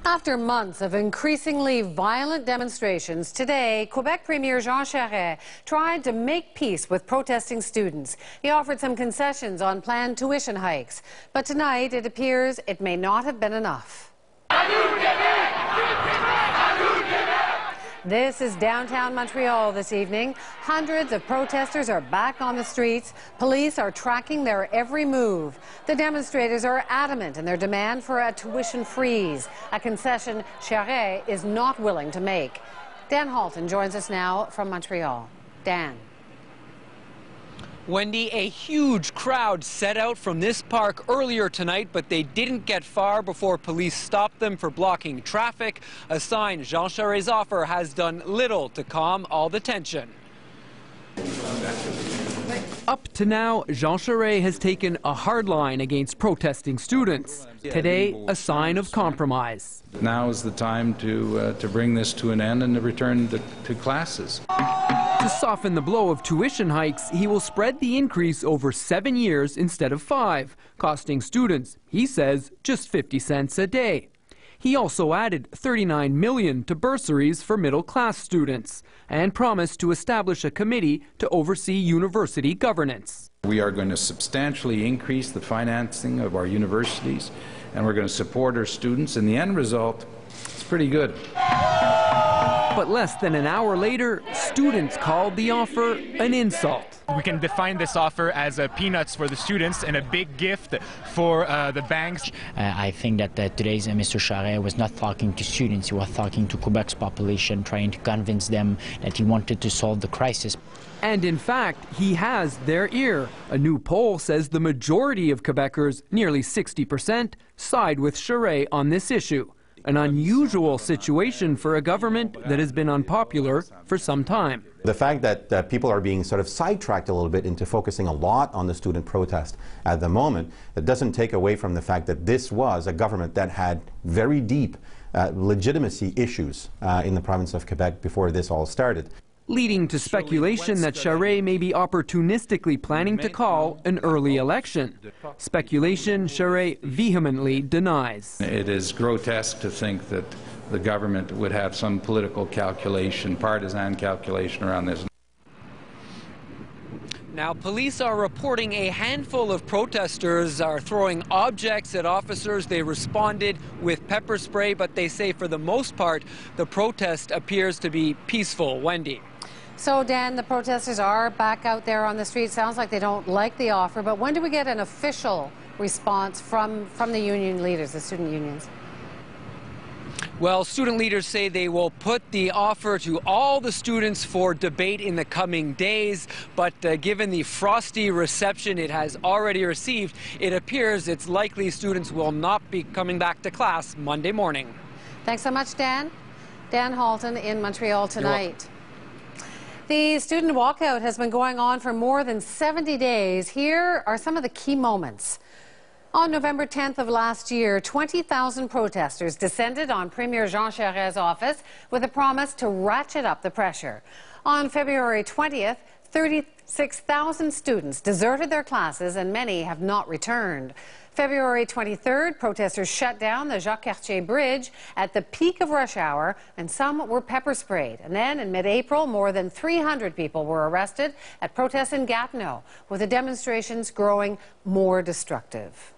After months of increasingly violent demonstrations, today, Quebec Premier Jean Charest tried to make peace with protesting students. He offered some concessions on planned tuition hikes. But tonight, it appears it may not have been enough. This is downtown Montreal this evening. Hundreds of protesters are back on the streets. Police are tracking their every move. The demonstrators are adamant in their demand for a tuition freeze, a concession Charest is not willing to make. Dan Halton joins us now from Montreal. Dan. Wendy, a huge crowd set out from this park earlier tonight, but they didn't get far before police stopped them for blocking traffic. A sign Jean Charest's offer has done little to calm all the tension. Up to now, Jean Charest has taken a hard line against protesting students. Today, a sign of compromise. Now is the time to bring this to an end and to return to classes. To soften the blow of tuition hikes, he will spread the increase over 7 years instead of 5, costing students, he says, just 50 cents a day. He also added $39 million to bursaries for middle-class students and promised to establish a committee to oversee university governance. We are going to substantially increase the financing of our universities, and we're going to support our students, and the end result is pretty good. But less than an hour later, students called the offer an insult. We can define this offer as peanuts for the students and a big gift for the banks. I think that today's Mr. Charest was not talking to students, he was talking to Quebec's population, trying to convince them that he wanted to solve the crisis. And in fact, he has their ear. A new poll says the majority of Quebecers, nearly 60%, side with Charest on this issue. An unusual situation for a government that has been unpopular for some time. The fact that people are being sort of sidetracked a little bit into focusing a lot on the student protest at the moment, that doesn't take away from the fact that this was a government that had very deep legitimacy issues in the province of Quebec before this all started. Leading to speculation that Charest may be opportunistically planning to call an early election. Speculation Charest vehemently denies. It is grotesque to think that the government would have some political calculation, partisan calculation around this. Now, police are reporting a handful of protesters are throwing objects at officers. They responded with pepper spray, but they say for the most part, the protest appears to be peaceful. Wendy. So, Dan, the protesters are back out there on the street. Sounds like they don't like the offer, but when do we get an official response from the union leaders, the student unions? Well, student leaders say they will put the offer to all the students for debate in the coming days. But given the frosty reception it has already received, it appears it's likely students will not be coming back to class Monday morning. Thanks so much, Dan. Dan Halton in Montreal tonight. The student walkout has been going on for more than 70 days. Here are some of the key moments. On November 10th of last year, 20,000 protesters descended on Premier Jean Charest's office with a promise to ratchet up the pressure. On February 20th, 36,000 students deserted their classes and many have not returned. February 23rd, protesters shut down the Jacques-Cartier Bridge at the peak of rush hour, and some were pepper sprayed. And then in mid-April, more than 300 people were arrested at protests in Gatineau, with the demonstrations growing more destructive.